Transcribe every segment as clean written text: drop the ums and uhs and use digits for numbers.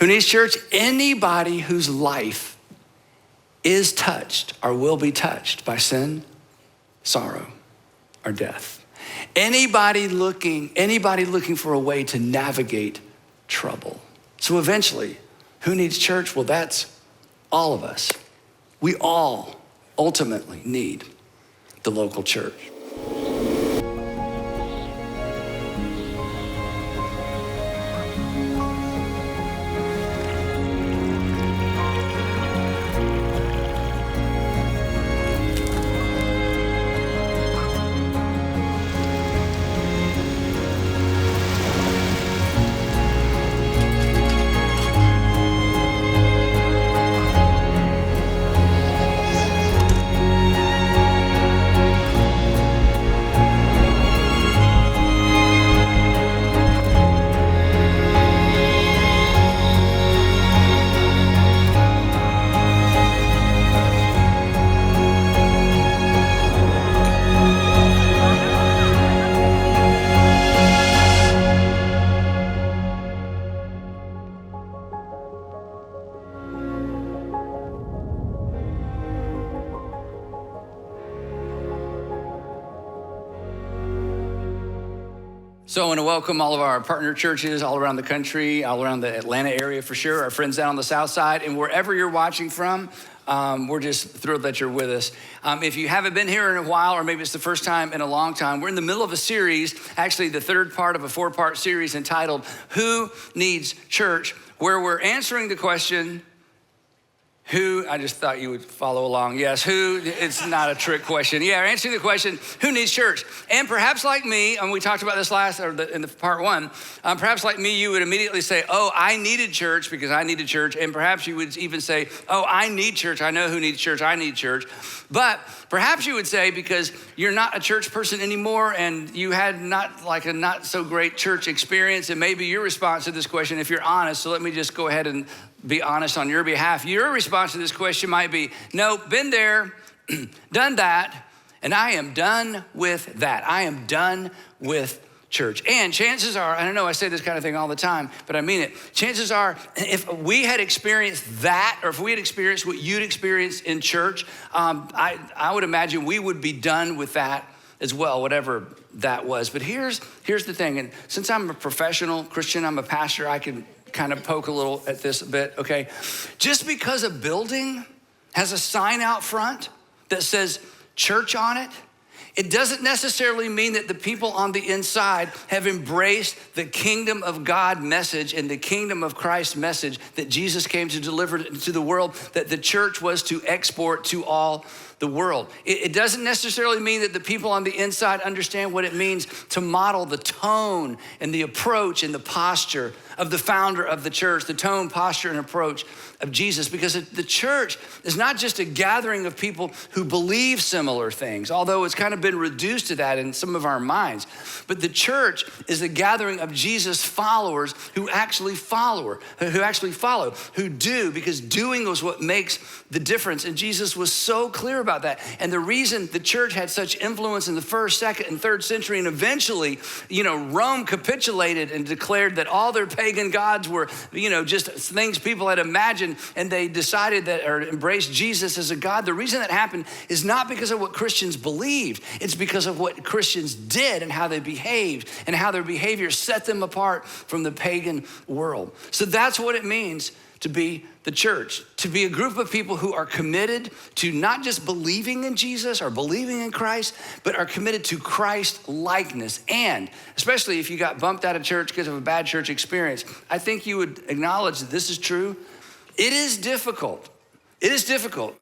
Who needs church? Anybody whose life is touched or will be touched by sin, sorrow, or death. Anybody looking for a way to navigate trouble. So eventually, who needs church? Well, that's all of us. We all ultimately need the local church. So I want to welcome all of our partner churches all around the country, all around the Atlanta area for sure, our friends down on the south side, and wherever you're watching from, we're just thrilled that you're with us. If you haven't been here in a while, or maybe it's the first time in a long time, we're in the middle of a series, actually the third part of a 4-part series entitled, Who Needs Church?, where we're answering the question, who, I just thought you would follow along. Yes, who, it's not a trick question. Yeah, answering the question, who needs church? And perhaps like me, and we talked about this in the part 1, perhaps like me, you would immediately say, oh, I needed church because I needed church. And perhaps you would even say, oh, I need church. I know who needs church. I need church. But perhaps you would say, because you're not a church person anymore and you had not so great church experience, and maybe your response to this question, if you're honest, so let me just go ahead and be honest on your behalf. Your response to this question might be, no, been there, done that, and I am done with that. I am done with church. And chances are, I don't know, I say this kind of thing all the time, but I mean it. Chances are, if we had experienced that, or if we had experienced what you'd experienced in church, I would imagine we would be done with that as well, whatever that was. But here's the thing, and since I'm a professional Christian, I'm a pastor, I can kind of poke a little at this a bit, okay? Just because a building has a sign out front that says church on it, it doesn't necessarily mean that the people on the inside have embraced the kingdom of God message and the kingdom of Christ message that Jesus came to deliver to the world, that the church was to export to all the world. It doesn't necessarily mean that the people on the inside understand what it means to model the tone and the approach and the posture of the founder of the church, the tone, posture, and approach of Jesus, because the church is not just a gathering of people who believe similar things, although it's kind of been reduced to that in some of our minds. But the church is a gathering of Jesus followers who actually follow, who do, because doing was what makes the difference. And Jesus was so clear about that. And the reason the church had such influence in the 1st, 2nd, and 3rd century, and eventually, Rome capitulated and declared that all their pagan gods were, just things people had imagined, and they decided that, or embraced Jesus as a God. The reason that happened is not because of what Christians believed. It's because of what Christians did and how they behaved, and how their behavior set them apart from the pagan world. So that's what it means to be the church, to be a group of people who are committed to not just believing in Jesus or believing in Christ, but are committed to Christ likeness. And especially if you got bumped out of church because of a bad church experience, I think you would acknowledge that this is true. It is difficult. It is difficult.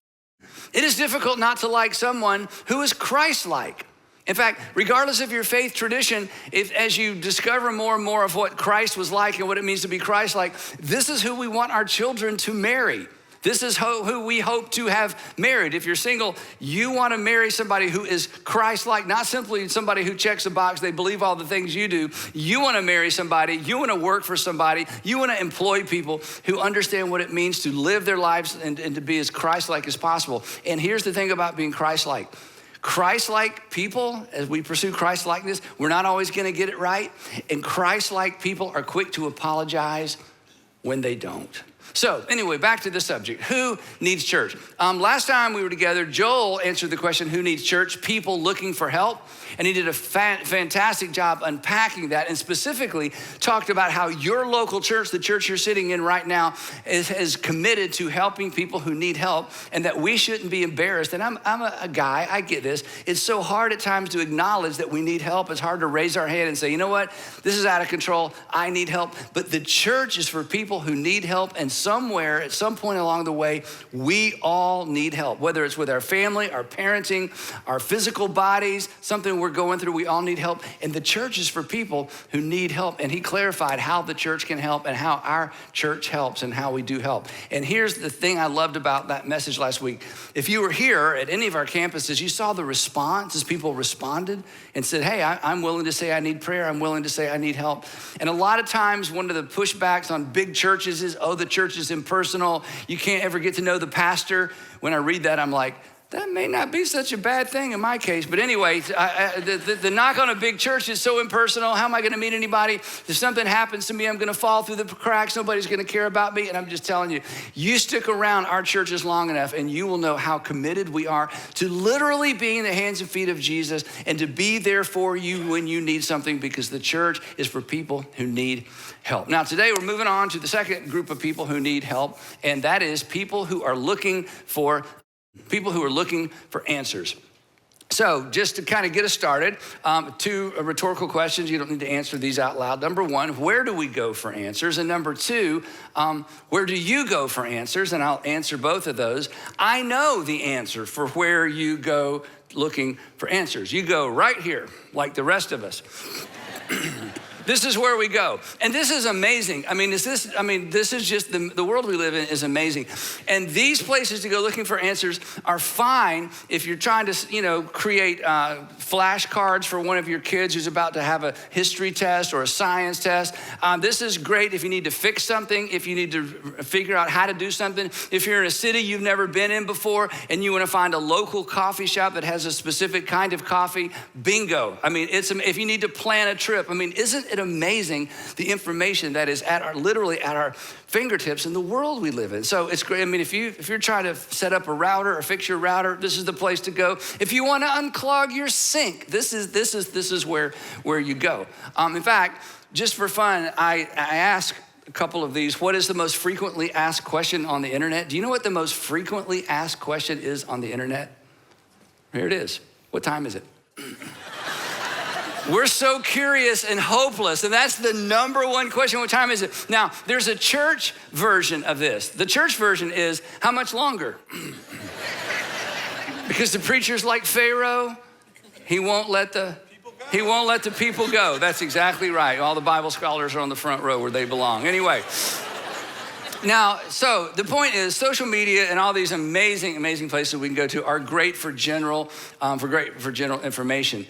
It is difficult not to like someone who is Christ-like. In fact, regardless of your faith tradition, as you discover more and more of what Christ was like and what it means to be Christ-like, this is who we want our children to marry. This is who we hope to have married. If you're single, you want to marry somebody who is Christ-like, not simply somebody who checks a box, they believe all the things you do. You want to marry somebody, you want to work for somebody, you want to employ people who understand what it means to live their lives and to be as Christ-like as possible. And here's the thing about being Christ-like. Christ-like people, as we pursue Christ-likeness, we're not always going to get it right. And Christ-like people are quick to apologize when they don't. So anyway, back to the subject. Who needs church? Last time we were together, Joel answered the question, who needs church? People looking for help. And he did a fantastic job unpacking that and specifically talked about how your local church, the church you're sitting in right now, is committed to helping people who need help and that we shouldn't be embarrassed. And I'm a guy, I get this. It's so hard at times to acknowledge that we need help. It's hard to raise our hand and say, you know what? This is out of control. I need help. But the church is for people who need help, and somewhere at some point along the way, we all need help, whether it's with our family, our parenting, our physical bodies, something we're going through, we all need help. And the church is for people who need help. And he clarified how the church can help and how our church helps and how we do help. And here's the thing I loved about that message last week. If you were here at any of our campuses, you saw the response as people responded and said, hey, I'm willing to say I need prayer. I'm willing to say I need help. And a lot of times one of the pushbacks on big churches is, oh, the church is impersonal. You can't ever get to know the pastor. When I read that, I'm like, that may not be such a bad thing in my case. But anyway, the knock on a big church is so impersonal. How am I going to meet anybody? If something happens to me, I'm going to fall through the cracks. Nobody's going to care about me. And I'm just telling you, you stick around our churches long enough and you will know how committed we are to literally being the hands and feet of Jesus and to be there for you when you need something, because the church is for people who need help. Now, today we're moving on to the second group of people who need help, and that is people who are looking for answers. So just to kind of get us started, two rhetorical questions. You don't need to answer these out loud. Number one, where do we go for answers? And number two, where do you go for answers? And I'll answer both of those. I know the answer for where you go looking for answers. You go right here, like the rest of us. This is where we go. And this is amazing. This is just the world we live in is amazing. And these places to go looking for answers are fine if you're trying to, create flashcards for one of your kids who's about to have a history test or a science test. This is great if you need to fix something, if you need to figure out how to do something. If you're in a city you've never been in before and you want to find a local coffee shop that has a specific kind of coffee, bingo. If you need to plan a trip, isn't it amazing the information that is literally at our fingertips in the world we live in? So it's great. If you're trying to set up a router or fix your router, this is the place to go. If you want to unclog your sink, this is where you go. In fact, just for fun, I ask a couple of these. What is the most frequently asked question on the internet? Do you know what the most frequently asked question is on the internet? Here it is. What time is it? We're so curious and hopeless, and that's the number one question. What time is it? Now, there's a church version of this. The church version is, how much longer? Because the preacher's like Pharaoh, he won't let the people go. That's exactly right. All the Bible scholars are on the front row where they belong. Anyway. Now, so the point is, social media and all these amazing places we can go to are great for general information.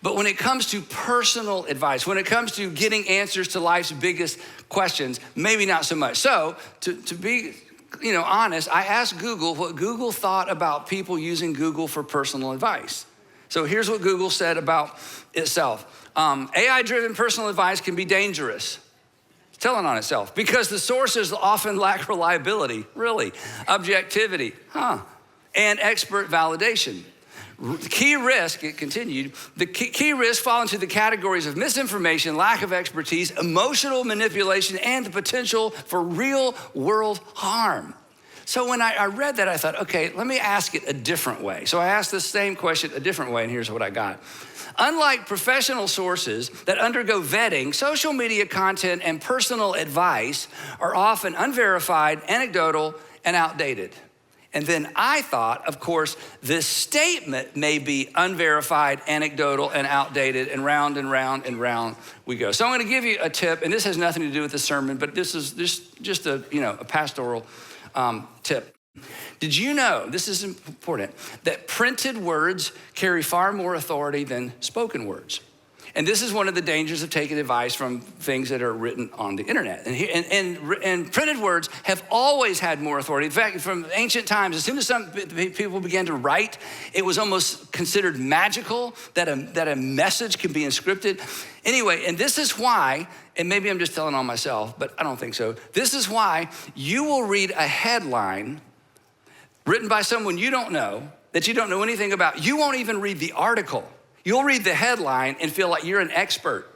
But when it comes to personal advice, when it comes to getting answers to life's biggest questions, maybe not so much. So to be honest, I asked Google what Google thought about people using Google for personal advice. So here's what Google said about itself. AI-driven personal advice can be dangerous. It's telling on itself because the sources often lack reliability, objectivity, and expert validation. The key risk, it continued, the key risks fall into the categories of misinformation, lack of expertise, emotional manipulation, and the potential for real world harm. So when I read that, I thought, okay, let me ask it a different way. So I asked the same question a different way, and here's what I got. Unlike professional sources that undergo vetting, social media content and personal advice are often unverified, anecdotal, and outdated. And then I thought, of course, this statement may be unverified, anecdotal, and outdated, and round and round and round we go. So I'm gonna give you a tip, and this has nothing to do with the sermon, but this is just a pastoral tip. Did you know, this is important, that printed words carry far more authority than spoken words? And this is one of the dangers of taking advice from things that are written on the internet. And printed words have always had more authority. In fact, from ancient times, as soon as some people began to write, it was almost considered magical that a message could be inscripted. Anyway, and this is why and maybe I'm just telling on myself, but I don't think so. This is why you will read a headline written by someone you don't know, that you don't know anything about. You won't even read the article. You'll read the headline and feel like you're an expert.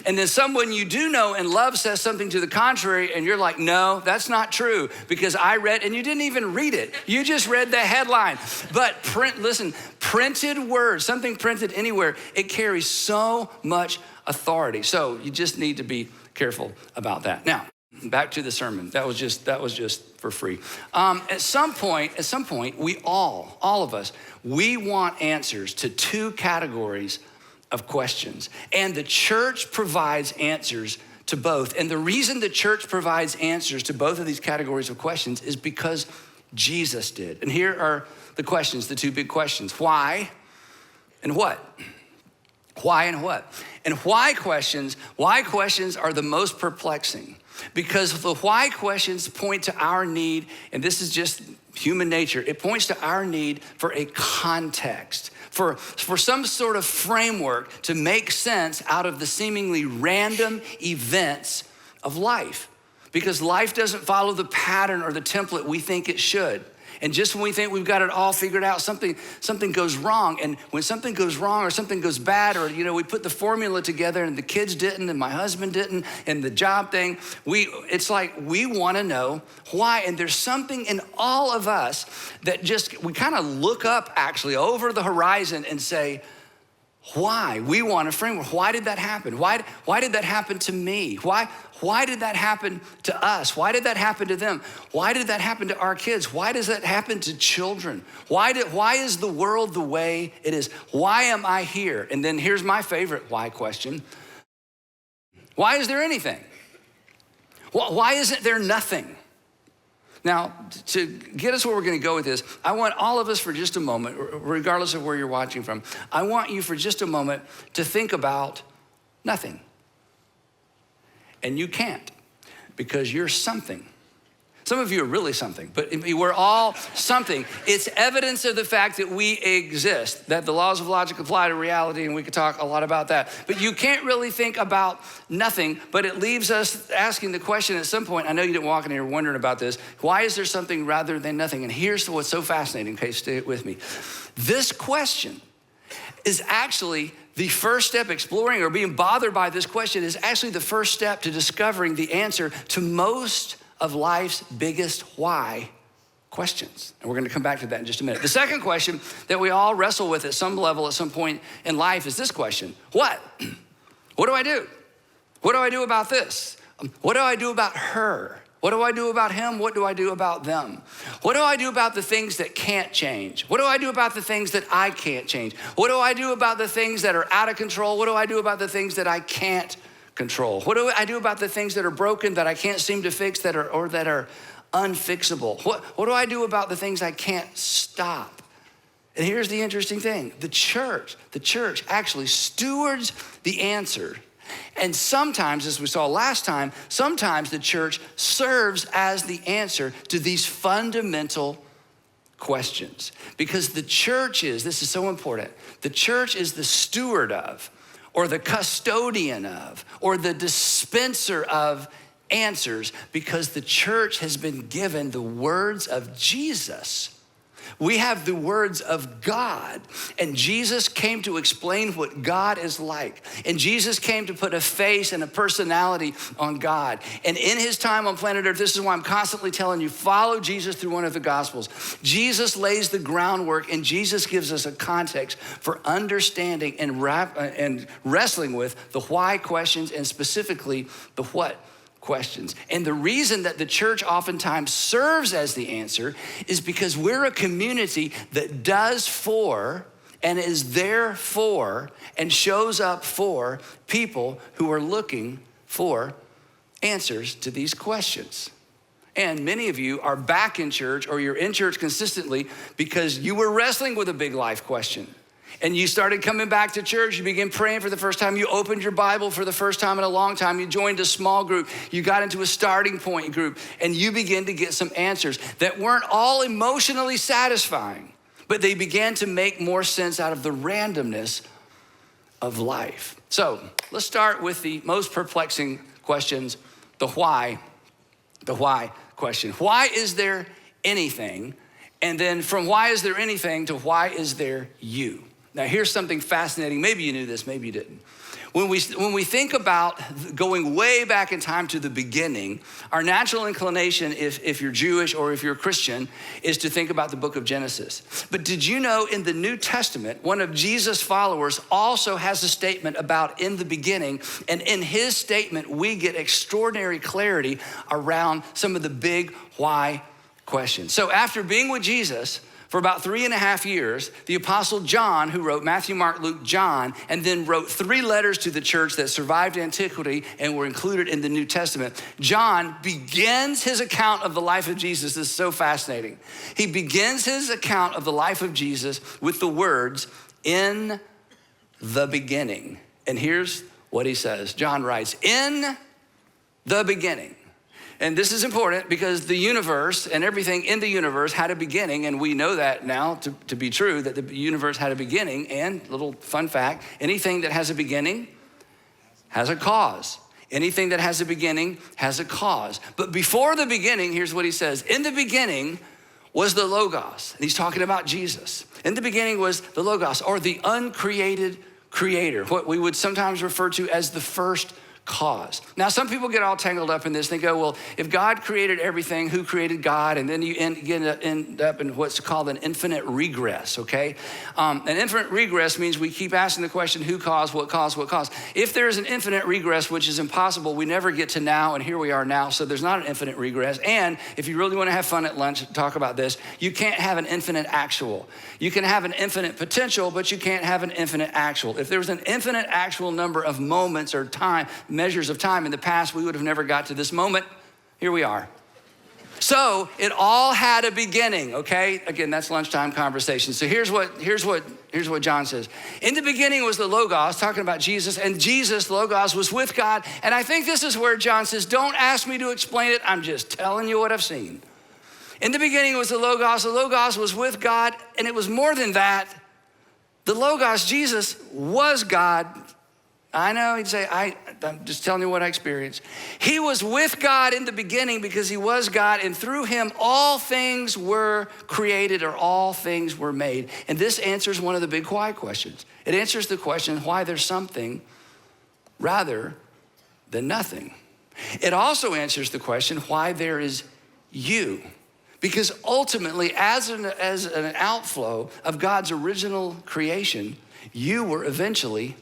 And then someone you do know and love says something to the contrary, and you're like, no, that's not true, because I read, and you didn't even read it. You just read the headline. But printed words, something printed anywhere, it carries so much authority. So you just need to be careful about that. Now, back to the sermon. That was just for free. At some point, we all of us, we want answers to two categories of questions. And the church provides answers to both. And the reason the church provides answers to both of these categories of questions is because Jesus did. And here are the questions, the two big questions. Why and what? Why and what? And why questions are the most perplexing, because the why questions point to our need, and this is just human nature, it points to our need for a context, for some sort of framework to make sense out of the seemingly random events of life. Because life doesn't follow the pattern or the template we think it should. And just when we think we've got it all figured out, something goes wrong. And when something goes wrong or something goes bad, or we put the formula together and the kids didn't and my husband didn't and the job thing, it's like we want to know why. And there's something in all of us that we kind of look up actually over the horizon and say, why? We want a framework. Why did that happen? Why did that happen to me? Why did that happen to us? Why did that happen to them? Why did that happen to our kids? Why does that happen to children? Why is the world the way it is? Why am I here? And then here's my favorite why question. Why is there anything? Why isn't there nothing? Now, to get us where we're going to go with this, I want all of us for just a moment, regardless of where you're watching from, I want you for just a moment to think about nothing. And you can't, because you're something. Some of you are really something, but we're all something. It's evidence of the fact that we exist, that the laws of logic apply to reality, and we could talk a lot about that. But you can't really think about nothing, but it leaves us asking the question at some point. I know you didn't walk in here wondering about this. Why is there something rather than nothing? And here's what's so fascinating. Okay, stay with me. This question is actually the first step. Exploring or being bothered by this question is actually the first step to discovering the answer to most of life's biggest why questions. And we're going to come back to that in just a minute. The second question that we all wrestle with at some level at some point in life is this question. What? What do I do? What do I do about this? What do I do about her? What do I do about him? What do I do about them? What do I do about the things that can't change? What do I do about the things that I can't change? What do I do about the things that are out of control? What do I do about the things that I can't control? What do I do about the things that are broken, that I can't seem to fix, that are unfixable? What do I do about the things I can't stop? And here's the interesting thing. The church actually stewards the answer. And sometimes, as we saw last time, sometimes the church serves as the answer to these fundamental questions. Because the church this is so important, the church is the steward of, or the custodian of, or the dispenser of answers, because the church has been given the words of Jesus. We have the words of God, and Jesus came to explain what God is like. And Jesus came to put a face and a personality on God. And in his time on planet Earth, this is why I'm constantly telling you, follow Jesus through one of the Gospels. Jesus lays the groundwork, and Jesus gives us a context for understanding and wrestling with the why questions, and specifically the what questions. And the reason that the church oftentimes serves as the answer is because we're a community that does for and is there for and shows up for people who are looking for answers to these questions. And many of you are back in church, or you're in church consistently because you were wrestling with a big life question. And you started coming back to church, you began praying for the first time, you opened your Bible for the first time in a long time, you joined a small group, you got into a starting point group, and you began to get some answers that weren't all emotionally satisfying, but they began to make more sense out of the randomness of life. So let's start with the most perplexing questions. The why question. Why is there anything? And then from why is there anything to why is there you? Now here's something fascinating. Maybe you knew this, maybe you didn't. When we think about going way back in time to the beginning, our natural inclination, if you're Jewish or if you're a Christian, is to think about the book of Genesis. But did you know in the New Testament, one of Jesus' followers also has a statement about in the beginning, and in his statement, we get extraordinary clarity around some of the big why questions. So after being with Jesus for about 3.5 years, the Apostle John, who wrote Matthew, Mark, Luke, John, and then wrote 3 letters to the church that survived antiquity and were included in the New Testament, John begins his account of the life of Jesus. This is so fascinating. He begins his account of the life of Jesus with the words, in the beginning. And here's what he says. John writes, in the beginning. And this is important because the universe and everything in the universe had a beginning, and we know that now to be true, that the universe had a beginning. And little fun fact, anything that has a beginning has a cause. Anything that has a beginning has a cause. But before the beginning, here's what he says. In the beginning was the Logos. And he's talking about Jesus. In the beginning was the Logos, or the uncreated creator, what we would sometimes refer to as the first cause. Now, some people get all tangled up in this. They go, well, if God created everything, who created God? And then you end up in what's called an infinite regress, okay? An infinite regress means we keep asking the question, who caused, what caused, what caused? If there's an infinite regress, which is impossible, we never get to now, and here we are now, so there's not an infinite regress. And if you really want to have fun at lunch, talk about this, you can't have an infinite actual. You can have an infinite potential, but you can't have an infinite actual. If there was an infinite actual number of moments or time, measures of time in the past, we would have never got to this moment. Here we are. So it all had a beginning, okay? Again, that's lunchtime conversation. So here's what John says. In the beginning was the Logos, talking about Jesus, and Jesus, Logos, was with God. And I think this is where John says, don't ask me to explain it. I'm just telling you what I've seen. In the beginning was the Logos was with God, and it was more than that. The Logos, Jesus, was God. I know, he'd say, I'm just telling you what I experienced. He was with God in the beginning because he was God, and through him all things were created, or all things were made. And this answers one of the big why questions. It answers the question why there's something rather than nothing. It also answers the question why there is you. Because ultimately, as an outflow of God's original creation, you were eventually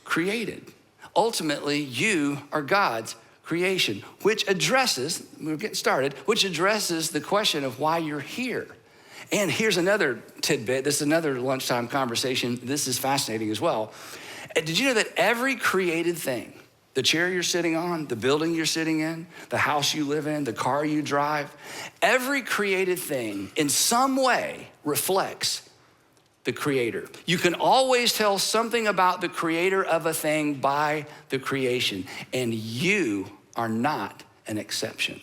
created. Ultimately, you are God's creation, which addresses, we're getting started, which addresses the question of why you're here. And here's another tidbit. This is another lunchtime conversation. This is fascinating as well. Did you know that every created thing, the chair you're sitting on, the building you're sitting in, the house you live in, the car you drive, every created thing in some way reflects the creator. You can always tell something about the creator of a thing by the creation, and you are not an exception.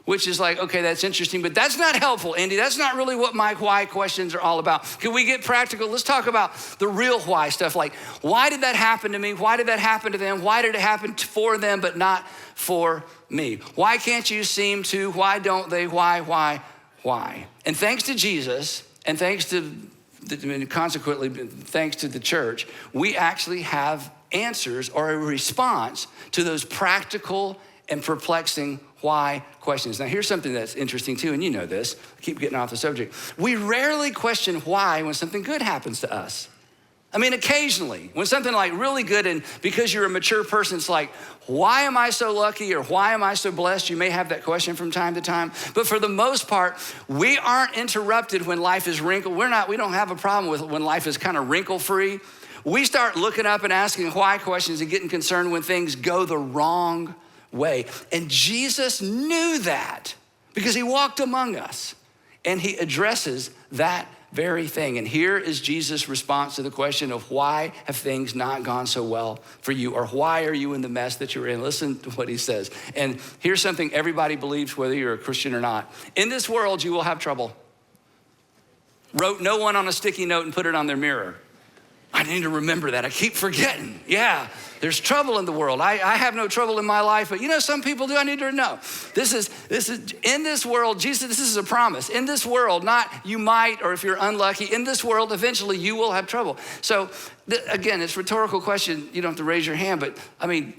Which is like, okay, that's interesting, but that's not helpful, Andy. That's not really what my why questions are all about. Can we get practical? Let's talk about the real why stuff, like why did that happen to me? Why did that happen to them? Why did it happen for them but not for me? Why can't you seem to? Why don't they? Why? And thanks to Jesus, and consequently, thanks to the church, we actually have answers or a response to those practical and perplexing why questions. Now, here's something that's interesting too, and you know this. I keep getting off the subject. We rarely question why when something good happens to us. I mean, occasionally, when something like really good, and because you're a mature person, it's like, why am I so lucky, or why am I so blessed? You may have that question from time to time. But for the most part, we aren't interrupted when life is wrinkled. We don't have a problem with when life is kind of wrinkle-free. We start looking up and asking why questions and getting concerned when things go the wrong way. And Jesus knew that because he walked among us, and he addresses that very thing. And here is Jesus' response to the question of why have things not gone so well for you, or why are you in the mess that you're in? Listen to what he says. And here's something everybody believes, whether you're a Christian or not. In this world, you will have trouble. Wrote no one on a sticky note and put it on their mirror. I need to remember that. I keep forgetting. Yeah, there's trouble in the world. I have no trouble in my life, but some people do. I need to know. This is in this world, Jesus, this is a promise. In this world, not you might, or if you're unlucky, in this world, eventually you will have trouble. So again, it's a rhetorical question. You don't have to raise your hand, but I mean,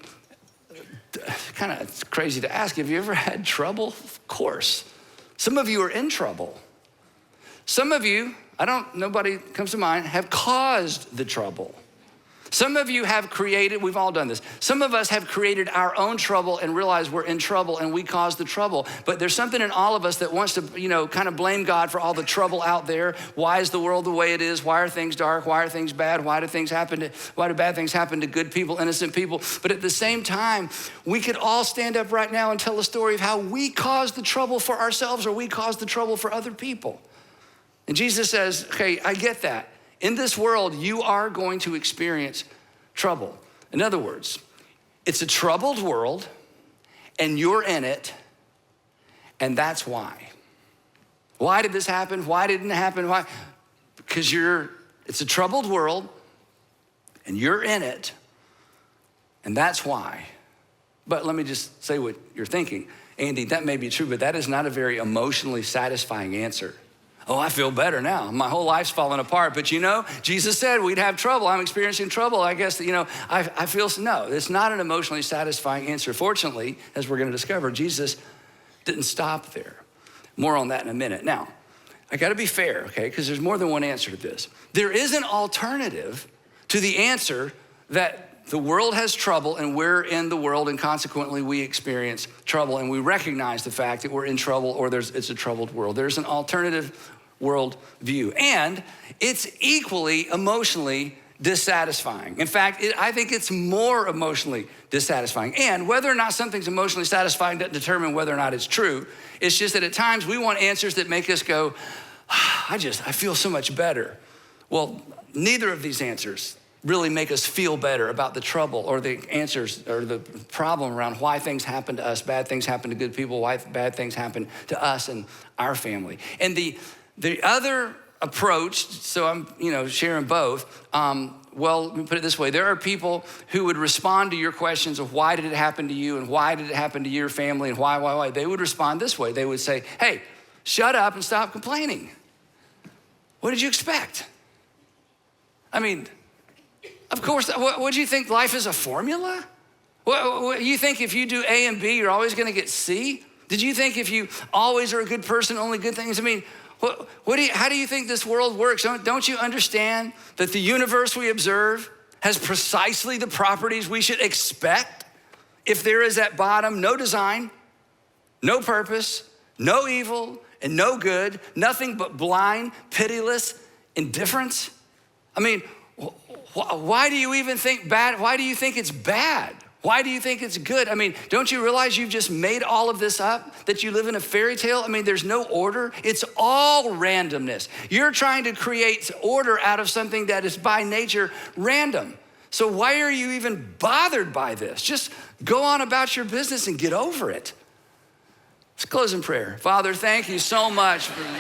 kind of it's crazy to ask. Have you ever had trouble? Of course. Some of you are in trouble. Some of you, nobody comes to mind, have caused the trouble. Some of you have created, we've all done this. Some of us have created our own trouble and realize we're in trouble and we caused the trouble. But there's something in all of us that wants to, kind of blame God for all the trouble out there. Why is the world the way it is? Why are things dark? Why are things bad? Why do bad things happen to good people, innocent people? But at the same time, we could all stand up right now and tell a story of how we caused the trouble for ourselves or we caused the trouble for other people. And Jesus says, okay, I get that. In this world, you are going to experience trouble. In other words, it's a troubled world and you're in it, and that's why. Why did this happen? Why didn't it happen? Why? Because it's a troubled world and you're in it, and that's why. But let me just say what you're thinking. Andy, that may be true, but that is not a very emotionally satisfying answer. Oh, I feel better now. My whole life's falling apart. But Jesus said we'd have trouble. I'm experiencing trouble. I guess that, I feel, no, it's not an emotionally satisfying answer. Fortunately, as we're going to discover, Jesus didn't stop there. More on that in a minute. Now, I got to be fair, okay, because there's more than one answer to this. There is an alternative to the answer that the world has trouble and we're in the world and consequently we experience trouble and we recognize the fact that we're in trouble or it's a troubled world. There's an alternative world view, and it's equally emotionally dissatisfying. In fact, I think it's more emotionally dissatisfying. And whether or not something's emotionally satisfying doesn't determine whether or not it's true. It's just that at times we want answers that make us go, I feel so much better. Well, neither of these answers really make us feel better about the trouble or the answers or the problem around why things happen to us, bad things happen to good people, why bad things happen to us and our family. And the other approach, so I'm sharing both, well, let me put it this way. There are people who would respond to your questions of why did it happen to you and why did it happen to your family and why. They would respond this way. They would say, hey, shut up and stop complaining. What did you expect? I mean, of course, what do you think, life is a formula? What, you think if you do A and B, you're always gonna get C? Did you think if you always are a good person, only good things? I mean, how do you think this world works? Don't you understand that the universe we observe has precisely the properties we should expect if there is at bottom no design, no purpose, no evil, and no good, nothing but blind, pitiless indifference? I mean, why do you even think bad? Why do you think it's bad? Why do you think it's good? I mean, don't you realize you've just made all of this up, that you live in a fairy tale? I mean, there's no order. It's all randomness. You're trying to create order out of something that is by nature random. So why are you even bothered by this? Just go on about your business and get over it. Let's close in prayer. Father, thank you so much for,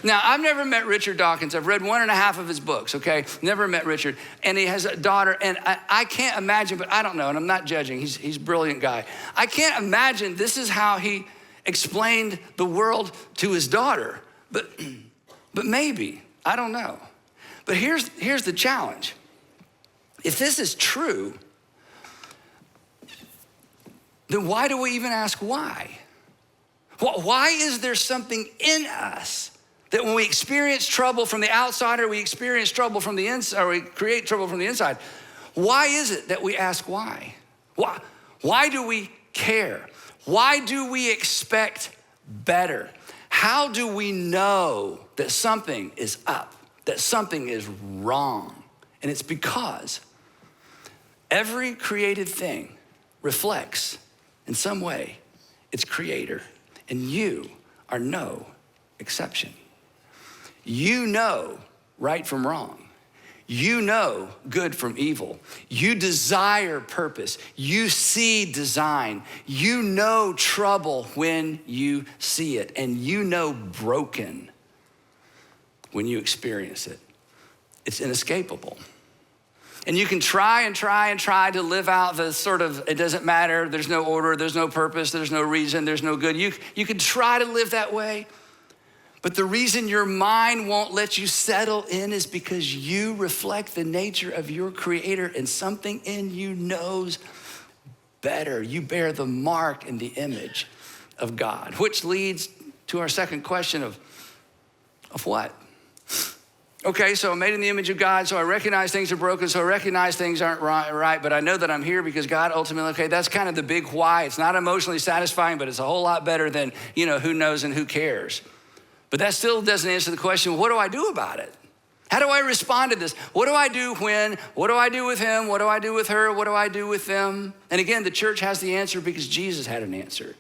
Now, I've never met Richard Dawkins. I've read 1.5 of his books, okay? Never met Richard. And he has a daughter, and I can't imagine, but I don't know, and I'm not judging. He's a brilliant guy. I can't imagine this is how he explained the world to his daughter. But maybe, I don't know. But here's the challenge. If this is true, then why do we even ask why? Why is there something in us that when we experience trouble from the outside or we experience trouble from the inside, or we create trouble from the inside, why is it that we ask why? Why do we care? Why do we expect better? How do we know that something is up, that something is wrong? And it's because every created thing reflects in some way its creator, and you are no exception. You know right from wrong. You know good from evil. You desire purpose. You see design. You know trouble when you see it, and you know broken when you experience it. it's inescapable. And you can try and try and try to live out the sort of, it doesn't matter, there's no order, there's no purpose, there's no reason, there's no good. You can try to live that way, but the reason your mind won't let you settle in is because you reflect the nature of your Creator, and something in you knows better. You bear the mark and the image of God, which leads to our second question of what? Okay, so I'm made in the image of God, so I recognize things are broken, so I recognize things aren't right, but I know that I'm here because God ultimately, okay, that's kind of the big why. It's not emotionally satisfying, but it's a whole lot better than, who knows and who cares. But that still doesn't answer the question, what do I do about it? How do I respond to this? What do I do when? What do I do with him? What do I do with her? What do I do with them? And again, the church has the answer because Jesus had an answer.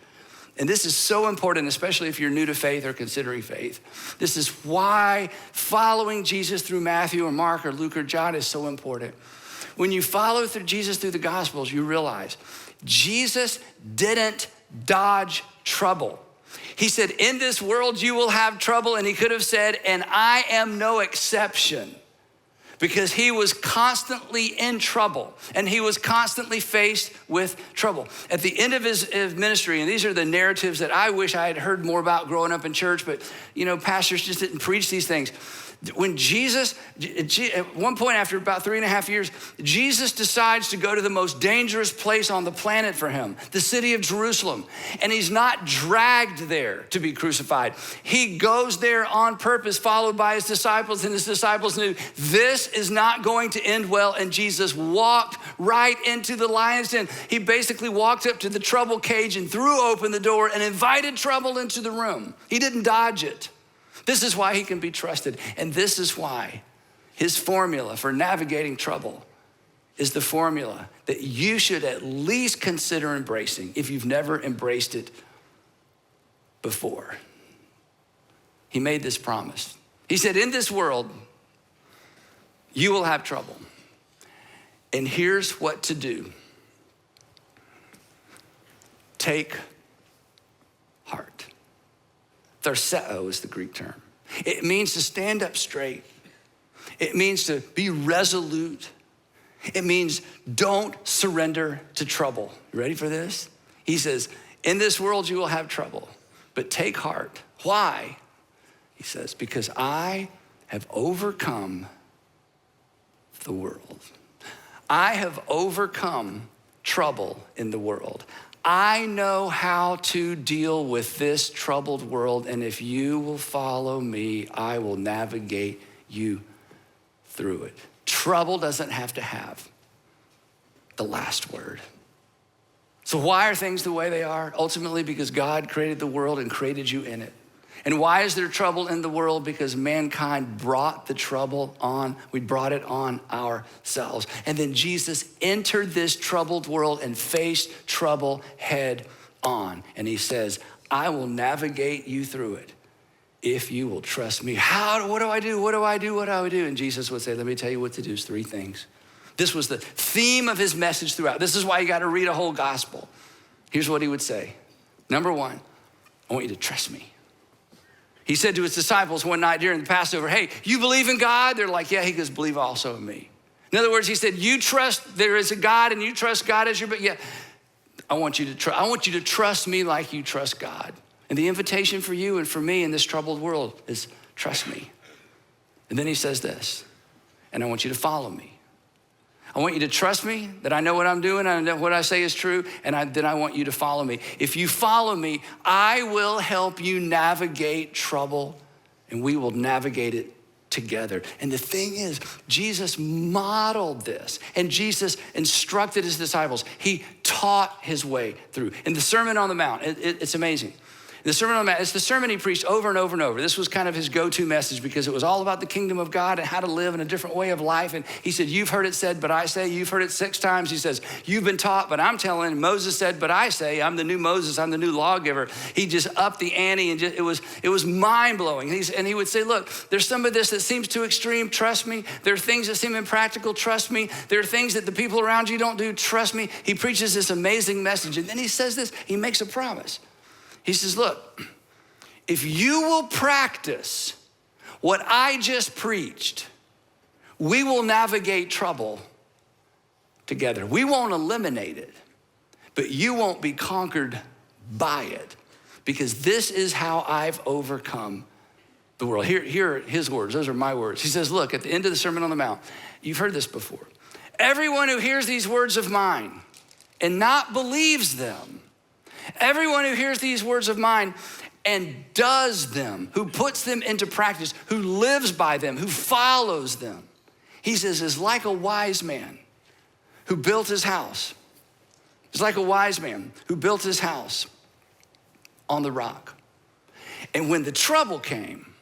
And this is so important, especially if you're new to faith or considering faith. This is why following Jesus through Matthew or Mark or Luke or John is so important. When you follow through Jesus through the Gospels, you realize Jesus didn't dodge trouble. He said, in this world you will have trouble, and he could have said, and I am no exception. Because he was constantly in trouble and he was constantly faced with trouble. At the end of his ministry, and these are the narratives that I wish I had heard more about growing up in church, but pastors just didn't preach these things. When Jesus, at one point after about 3.5 years, Jesus decides to go to the most dangerous place on the planet for him, the city of Jerusalem. And he's not dragged there to be crucified. He goes there on purpose, followed by his disciples, and his disciples knew this is not going to end well. And Jesus walked right into the lion's den. He basically walked up to the trouble cage and threw open the door and invited trouble into the room. He didn't dodge it. This is why he can be trusted. And this is why his formula for navigating trouble is the formula that you should at least consider embracing if you've never embraced it before. He made this promise. He said, in this world, you will have trouble. And here's what to do. Take heart. Tharseo is the Greek term. It means to stand up straight. It means to be resolute. It means don't surrender to trouble. You ready for this? He says, in this world you will have trouble, but take heart. Why? He says, because I have overcome the world. I have overcome trouble in the world. I know how to deal with this troubled world, and if you will follow me, I will navigate you through it. Trouble doesn't have to have the last word. So why are things the way they are? Ultimately, because God created the world and created you in it. And why is there trouble in the world? Because mankind brought the trouble on. We brought it on ourselves. And then Jesus entered this troubled world and faced trouble head on. And he says, I will navigate you through it if you will trust me. What do I do? What do I do? What do I do? And Jesus would say, let me tell you what to do. It's 3 things. This was the theme of his message throughout. This is why you got to read a whole gospel. Here's what he would say. Number 1, I want you to trust me. He said to his disciples one night during the Passover, hey, you believe in God? They're like, yeah. He goes, believe also in me. In other words, he said, you trust there is a God and you trust God as your, but yeah, I want you to trust me like you trust God. And the invitation for you and for me in this troubled world is trust me. And then he says this, and I want you to follow me. I want you to trust me, that I know what I'm doing, I know what I say is true, and then I want you to follow me. If you follow me, I will help you navigate trouble, and we will navigate it together. And the thing is, Jesus modeled this, and Jesus instructed his disciples. He taught his way through. In the Sermon on the Mount, it's amazing. The Sermon on the Mount, it's the sermon he preached over and over and over. This was kind of his go-to message because it was all about the kingdom of God and how to live in a different way of life. And he said, you've heard it said, but I say. You've heard it 6 times. He says, you've been taught, but I'm telling. Moses said, but I say. I'm the new Moses. I'm the new lawgiver. He just upped the ante, and it was mind-blowing. And he would say, look, there's some of this that seems too extreme. Trust me. There are things that seem impractical. Trust me. There are things that the people around you don't do. Trust me. He preaches this amazing message. And then he says this. He makes a promise. He says, look, if you will practice what I just preached, We will navigate trouble together. We won't eliminate it, but you won't be conquered by it, because this is how I've overcome the world. Here are his words. Those are my words. He says, look, at the end of the Sermon on the Mount, you've heard this before. Everyone who hears these words of mine and not believes them, everyone who hears these words of mine and does them, who puts them into practice, who lives by them, who follows them, he says, is like a wise man who built his house. It's like a wise man who built his house on the rock. And when the trouble came,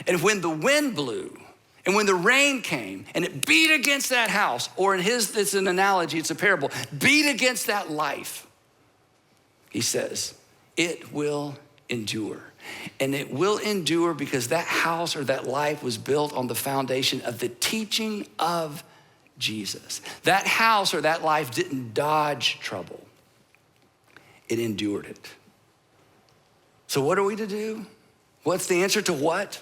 and when the wind blew, and when the rain came, and it beat against that house, or in his, it's an analogy, it's a parable, beat against that life, he says, it will endure. And it will endure because that house or that life was built on the foundation of the teaching of Jesus. That house or that life didn't dodge trouble. It endured it. So what are we to do? What's the answer to what?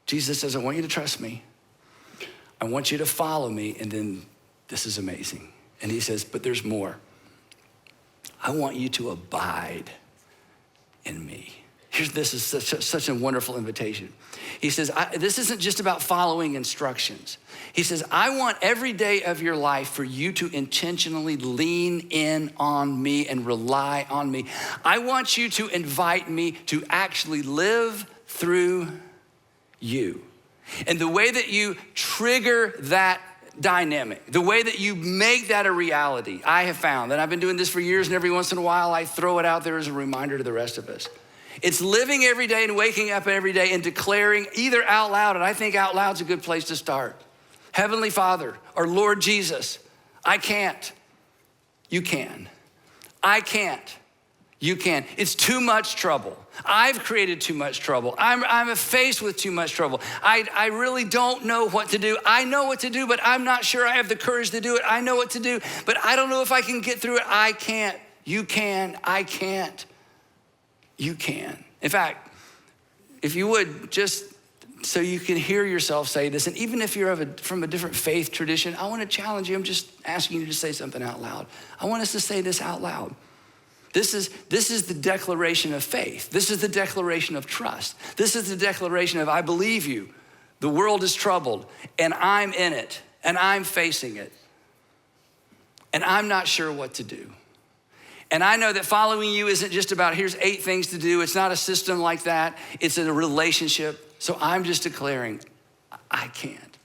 Jesus says, I want you to trust me. I want you to follow me. And then this is amazing. And he says, but there's more. I want you to abide in me. This is such a wonderful invitation. He says, this isn't just about following instructions. He says, I want every day of your life for you to intentionally lean in on me and rely on me. I want you to invite me to actually live through you. And the way that you trigger that dynamic, the way that you make that a reality, I have found that I've been doing this for years, and every once in a while I throw it out there as a reminder to the rest of us. It's living every day and waking up every day and declaring either out loud, and I think out loud's a good place to start. Heavenly Father, or Lord Jesus, I can't. You can. I can't. You can. It's too much trouble. I've created too much trouble. I'm faced with too much trouble. I really don't know what to do. I know what to do, but I'm not sure I have the courage to do it. I know what to do, but I don't know if I can get through it. I can't. You can. I can't. You can. In fact, if you would, just so you can hear yourself say this, and even if you're from a different faith tradition, I want to challenge you. I'm just asking you to say something out loud. I want us to say this out loud. This is the declaration of faith. This is the declaration of trust. This is the declaration of, I believe you. The world is troubled, and I'm in it, and I'm facing it, and I'm not sure what to do. And I know that following you isn't just about, here's 8 things to do. It's not a system like that. It's a relationship. So I'm just declaring, I can't,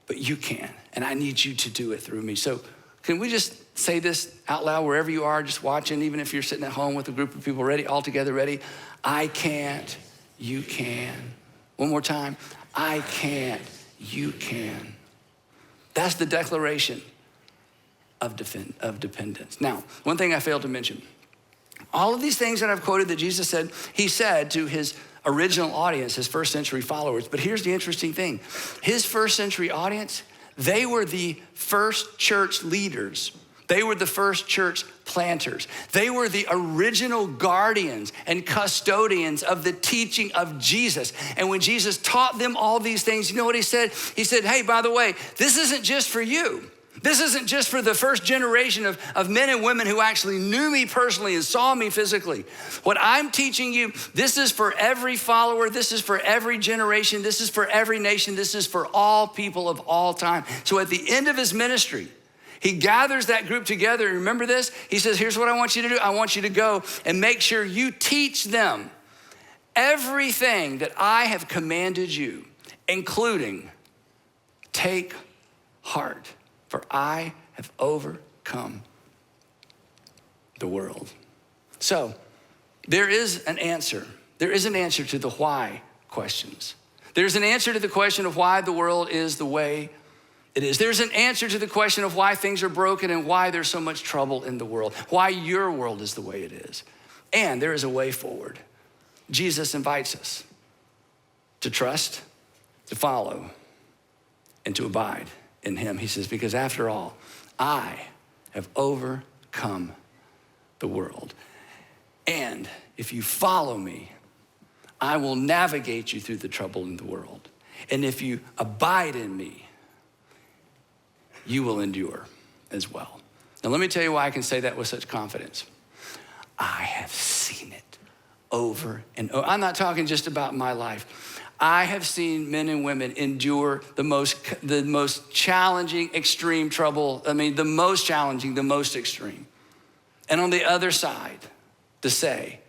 but you can. And I need you to do it through me. So can we just say this out loud wherever you are, just watching, even if you're sitting at home with a group of people ready, all together ready? I can't, you can. One more time. I can't, you can. That's the declaration of dependence. Now, one thing I failed to mention, all of these things that I've quoted that Jesus said, he said to his original audience, his first century followers. But here's the interesting thing. His first century audience, they were the first church leaders. They were the first church planters. They were the original guardians and custodians of the teaching of Jesus. And when Jesus taught them all these things, you know what he said? He said, hey, by the way, this isn't just for you. This isn't just for the first generation of men and women who actually knew me personally and saw me physically. What I'm teaching you, this is for every follower. This is for every generation. This is for every nation. This is for all people of all time. So at the end of his ministry, he gathers that group together. And remember this? He says, here's what I want you to do. I want you to go and make sure you teach them everything that I have commanded you, including take heart. For I have overcome the world. So there is an answer. There is an answer to the why questions. There's an answer to the question of why the world is the way it is. There's an answer to the question of why things are broken and why there's so much trouble in the world, why your world is the way it is. And there is a way forward. Jesus invites us to trust, to follow, and to abide in him. He says, because after all, I have overcome the world. And if you follow me, I will navigate you through the trouble in the world. And if you abide in me, you will endure as well. Now, let me tell you why I can say that with such confidence. I have seen it over and over. I'm not talking just about my life. I have seen men and women endure the most challenging, extreme trouble. I mean, the most challenging, the most extreme. And on the other side, to say,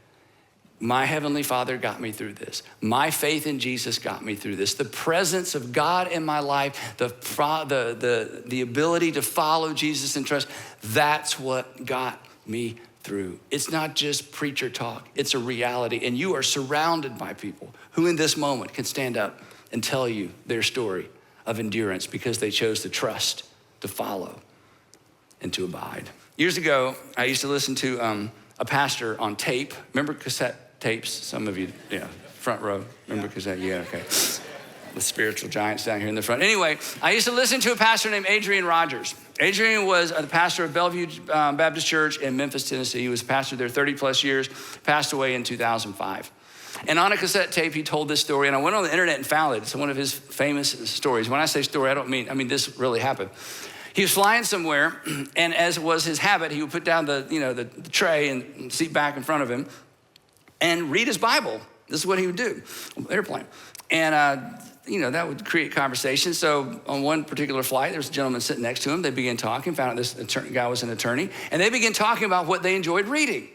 my Heavenly Father got me through this. My faith in Jesus got me through this. The presence of God in my life, the ability to follow Jesus and trust, that's what got me through. It's not just preacher talk, it's a reality. And you are surrounded by people who in this moment can stand up and tell you their story of endurance because they chose to trust, to follow, and to abide. Years ago, I used to listen to a pastor on tape. Remember cassette tapes? Some of you, yeah, front row. Remember cassette? Yeah, okay. The spiritual giants down here in the front. Anyway, I used to listen to a pastor named Adrian Rogers. Adrian was the pastor of Bellevue Baptist Church in Memphis, Tennessee. He was a pastor there 30 plus years, passed away in 2005. And on a cassette tape, he told this story, and I went on the internet and found it. It's one of his famous stories. When I say story, I mean this really happened. He was flying somewhere, and as was his habit, he would put down the tray and seat back in front of him and read his Bible. This is what he would do, airplane. And that would create conversation. So on one particular flight, there was a gentleman sitting next to him. They began talking, found out this guy was an attorney, and they began talking about what they enjoyed reading.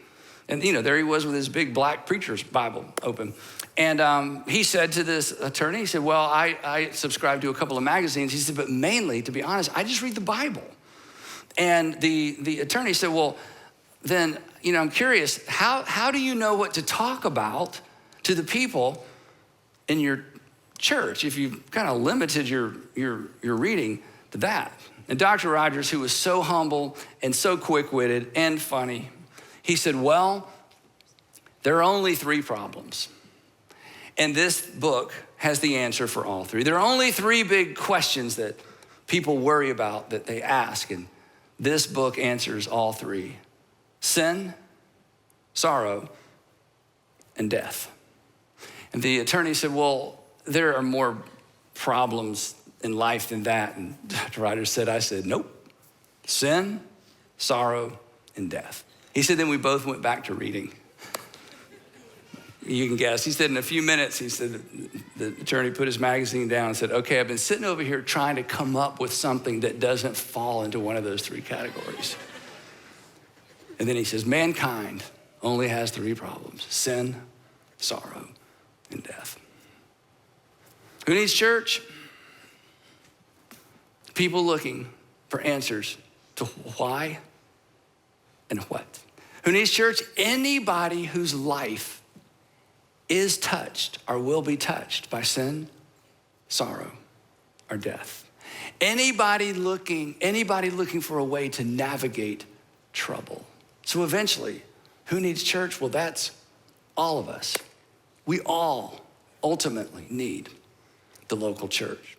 And there he was with his big black preacher's Bible open. And he said to this attorney, he said, well, I subscribe to a couple of magazines. He said, but mainly, to be honest, I just read the Bible. And the attorney said, well, then, I'm curious, how do you know what to talk about to the people in your church if you've kind of limited your reading to that? And Dr. Rogers, who was so humble and so quick-witted and funny, he said, well, there are only 3 problems. And this book has the answer for all 3. There are only 3 big questions that people worry about, that they ask. And this book answers all 3. Sin, sorrow, and death. And the attorney said, well, there are more problems in life than that. And Dr. Rogers said, I said, nope. Sin, sorrow, and death. He said, then we both went back to reading. You can guess. He said, in a few minutes, he said, the attorney put his magazine down and said, okay, I've been sitting over here trying to come up with something that doesn't fall into one of those 3 categories. And then he says, mankind only has 3 problems: sin, sorrow, and death. Who needs church? People looking for answers to why and what. Who needs church? Anybody whose life is touched or will be touched by sin, sorrow, or death. Anybody looking for a way to navigate trouble. So eventually, who needs church? Well, that's all of us. We all ultimately need the local church.